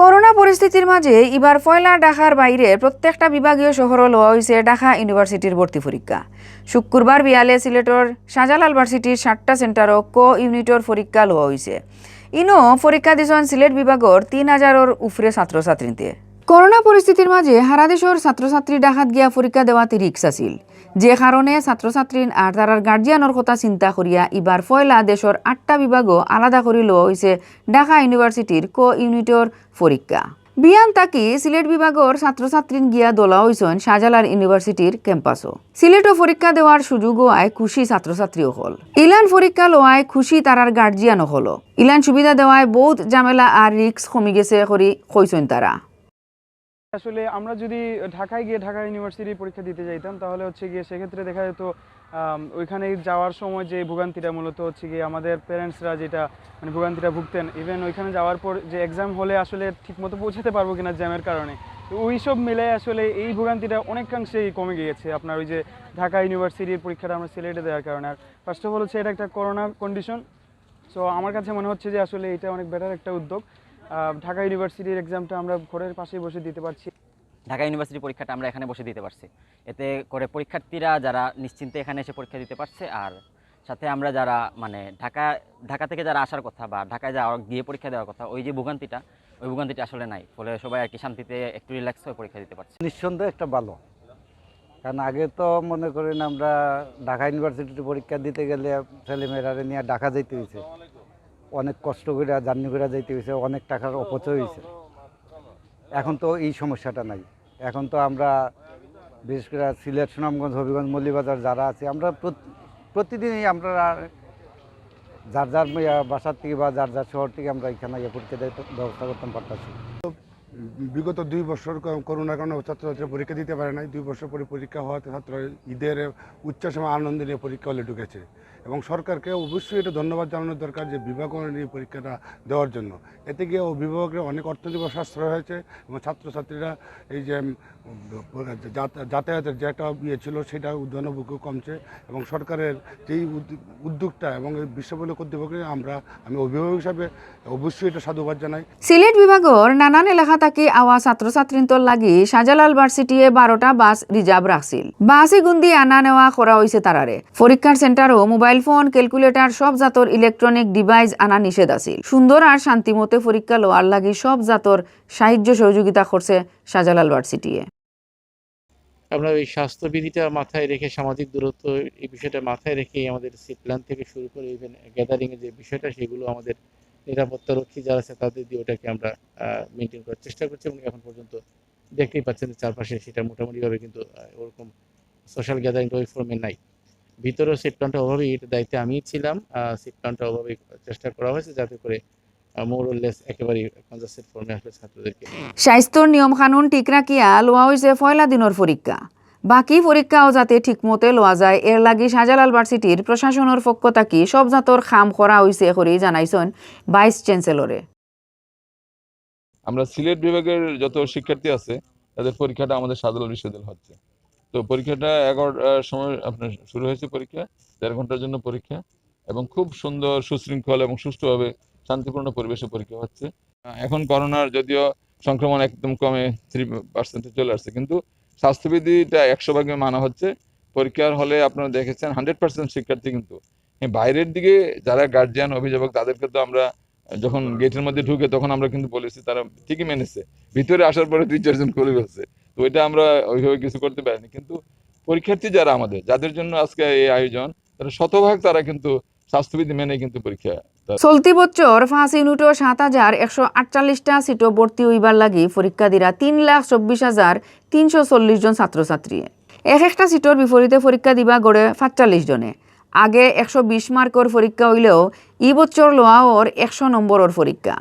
Corona পরিস্থিতির মাঝে এবার পয়লা ঢাকার বাইরে প্রত্যেকটা বিভাগীয় শহরও লওয়া হয়েছে ঢাকা ইউনিভার্সিটির ভর্তি পরীক্ষা। শুক্রবার বিয়ালে সিলেটর শাহজালাল ভার্সিটির 7টা সেন্টারও ইউনিটর পরীক্ষা লওয়া হয়েছে। ইনো পরীক্ষা দিয়েছেন সিলেট বিভাগের 3000-এর উপরে ছাত্রছাত্রীতে। করোনা পরিস্থিতির মাঝে সারা দেশের ছাত্রছাত্রী ঢাকাত গিয়া পরীক্ষা দেওয়াতে রিক্স আছিল, যে কারণে ছাত্রছাত্রী আর তার গার্জিয়ানের কথা চিন্তা করিয়া এবার পয়লা দেশের 8টা বিভাগও আলাদা করে লওয়া হয়েছে ঢাকা ইউনিভার্সিটির ইউনিটর পরীক্ষা। বিয়ান তাকি সিলেট বিভাগের ছাত্রছাত্রী গিয়া দোলা হয়েছেন শাহজালাল ইউনিভার্সিটির ক্যাম্পাসও। সিলেটও পরীক্ষা দেওয়ার সুযোগও আয় খুশি ছাত্রছাত্রীও হল। ইলান পরীক্ষা লওয়ায় খুশি তারার গার্জিয়ানও হল। ইলান সুবিধা দেওয়ায় বহুত ঝামেলা আর রিক্স কমে গেছে করি কইছেন তারা। আসলে আমরা যদি ঢাকায় গিয়ে ঢাকা ইউনিভার্সিটি পরীক্ষা দিতে যাইতাম তাহলে হচ্ছে গিয়ে সেক্ষেত্রে দেখা যেত ওইখানে যাওয়ার সময় যে ভোগান্তিটা মূলত হচ্ছে গিয়ে আমাদের প্যারেন্টসরা যেটা মানে ভোগান্তিটা ভুগতেন, ইভেন ওইখানে যাওয়ার পর যে এক্সাম হলে আসলে ঠিকমতো পৌঁছাতে পারবো কিনা জ্যামের কারণে, তো ওই সব মিলে আসলে এই ভোগান্তিটা অনেকাংশেই কমে গিয়েছে আপনার ওই যে ঢাকা ইউনিভার্সিটির পরীক্ষাটা আমরা সিলেটে দেওয়ার কারণে। আর ফার্স্ট অফ অল হচ্ছে এটা একটা করোনা কন্ডিশন, সো আমার কাছে মনে হচ্ছে যে আসলে এটা অনেক বেটার একটা উদ্যোগ। ঢাকা ইউনিভার্সিটির এক্সামটা আমরা ঘরের পাশেই বসে দিতে পারছি। ঢাকা ইউনিভার্সিটি পরীক্ষাটা আমরা এখানে বসে দিতে পারছি, এতে করে পরীক্ষার্থীরা যারা নিশ্চিন্তে এখানে এসে পরীক্ষা দিতে পারছে, আর সাথে আমরা যারা মানে ঢাকা থেকে যারা আসার কথা বা ঢাকায় যাওয়া গিয়ে পরীক্ষা দেওয়ার কথা, ওই যে ভোগান্তিটা আসলে নাই, ফলে সবাই আর কি শান্তিতে একটু রিল্যাক্স হয়ে পরীক্ষা দিতে পারছে। নিঃসন্দেহে একটা ভালো, কারণ আগে তো মনে করেন আমরা ঢাকা ইউনিভার্সিটিতে পরীক্ষা দিতে গেলে ছেলেমেয়েরা নিয়ে ঢাকা যাইতে হয়েছে, অনেক কষ্ট করে জার্নি করে যাইতে হয়েছে, অনেক টাকার অপচয় হয়েছে। এখন তো এই সমস্যাটা নাই। এখন তো আমরা বিশেষ করে সিলেট, সুনামগঞ্জ, হবিগঞ্জ, মৌলভীবাজার যারা আছে, আমরা প্রতিদিনই আমরা যার যার বাসার থেকে বা যার যার শহর থেকে আমরা এখানে পরীক্ষা ব্যবস্থা করতে পারতেছি। বিগত 2 বছর করোনার কারণে ছাত্রছাত্রীরা পরীক্ষা দিতে পারে নাই। 2 বছর পরে পরীক্ষা হওয়াতে ছাত্র ঈদের উচ্চসময় আনন্দ নিয়ে পরীক্ষা হলে ঢুকেছে, এবং সরকারকে অবশ্যই এটা ধন্যবাদ জানানোর দরকার যে বিভাগ অনুযায়ী পরীক্ষাটা দেওয়ার জন্য। এতে গিয়ে অভিভাবকরা অনেক অর্থনৈতিক সাশ্রয় হয়েছে, এবং ছাত্রছাত্রীরা এই যে যাতায়াতের যে একটা ছিল সেটা উদ্যানভোগ্য কমছে, এবং সরকারের যেই উদ্যোগটা এবং বিশ্ববিদ্যালয় কর্তৃপক্ষকে আমি অভিভাবক হিসাবে অবশ্যই এটা সাধুবাদ জানাই। সিলেট বিভাগের নানান এলাকা থেকে আওয়া ছাত্রছাত্রীর লাগি শাহজালাল ভার্সিটিয়ে 12টা বাস রিজার্ভ রাখছিল। বাসে গুন্দি আনা নেওয়া করা হয়েছে তারারে। পরীক্ষার সেন্টারও মোবাইল ফোন, ক্যালকুলেটর সব জাতর ইলেকট্রনিক ডিভাইস আনা নিষেধ আছিল। সুন্দর আর শান্তিমতে পরীক্ষা লওয়ার লাগি সব জাতর সাহায্য সহযোগিতা করছে শাহজালাল ভার্সিটিয়ে। আমরা এই স্বাস্থ্যবিধিটা মাথায় রেখে, সামাজিক দূরত্ব এই বিষয়টা মাথায় রেখে আমাদের সিট প্ল্যান থেকে শুরু করে ইভেন গ্যাদারিংয়ের যে বিষয়টা, সেগুলো আমাদের নিরাপত্তারক্ষী যারা আছে তাদের দিয়ে ওটাকে আমরা মেনটেন করার চেষ্টা করছি। এবং এখন পর্যন্ত দেখতেই পাচ্ছেন চারপাশে সেটা মোটামুটিভাবে কিন্তু ওরকম সোশ্যাল গ্যাদারিং ওই ফর্মে নাই। ভিতরেও সিট প্ল্যানটা অভাবেই, এটা দায়িত্বে আমিই ছিলাম, সিট প্ল্যানটা অভাবেই চেষ্টা করা হয়েছে যাতে করে মোরলেস একেবারে কনজাস্টেড ফর্মে আসলে ছাত্রদেরকে। স্বাস্থ্যর নিয়ম কানুন ঠিক রাখিয়া লওয়া হয়েছে পয়লা দিনের পরীক্ষা। বাকি পরীক্ষাও যাতে ঠিকমতে লওয়া যায় এর লাগি শাহজালাল ভার্সিটির প্রশাসনের পক্ষ থাকি সব জাতর খাম করা হয়েছে করে জানাইছেন ভাইস চ্যান্সেলরে। আমরা সিলেট বিভাগের যত শিক্ষার্থী আছে তাদের পরীক্ষাটা আমাদের শাহজালাল বিশ্ববিদ্যালয় হচ্ছে। তো পরীক্ষাটা 11টার সময় আপনার শুরু হয়েছে, পরীক্ষা 1.5 ঘন্টার জন্য পরীক্ষা, এবং খুব সুন্দর, সুশৃঙ্খল এবং সুষ্ঠুভাবে শান্তিপূর্ণ পরিবেশে পরীক্ষা হচ্ছে। এখন করোনার যদিও সংক্রমণ একদম কমে 3% চলে আসছে, কিন্তু স্বাস্থ্যবিধিটা 100% মানা হচ্ছে। পরীক্ষার হলে আপনারা দেখেছেন 100% শিক্ষার্থী, কিন্তু বাইরের দিকে যারা গার্জিয়ান, অভিভাবক, তাদেরকে তো আমরা যখন গেটের মধ্যে ঢুকে তখন আমরা কিন্তু বলেছি, তারা ঠিকই মেনেছে। ভিতরে আসার পরে 2-4 জন করে ফেলছে, তো এটা আমরা ওইভাবে কিছু করতে পারিনি। কিন্তু পরীক্ষার্থী যারা আমাদের, যাদের জন্য আজকে এই আয়োজন, তারা শতভাগ তারা কিন্তু স্বাস্থ্যবিধি মেনে কিন্তু পরীক্ষা। চলতি বছর 5 ইউনিটও 7,148টা সিটও ভর্তি হইবার লাগি পরীক্ষা দিরা 3,24,340 জন ছাত্রছাত্রী। একটা সিটর বিপরীতে পরীক্ষা দিবা গড়ে 45 জনে। আগে 120 মার্কর পরীক্ষা হইলেও ই বছর লওয়া ওর 100 নম্বরের পরীক্ষা।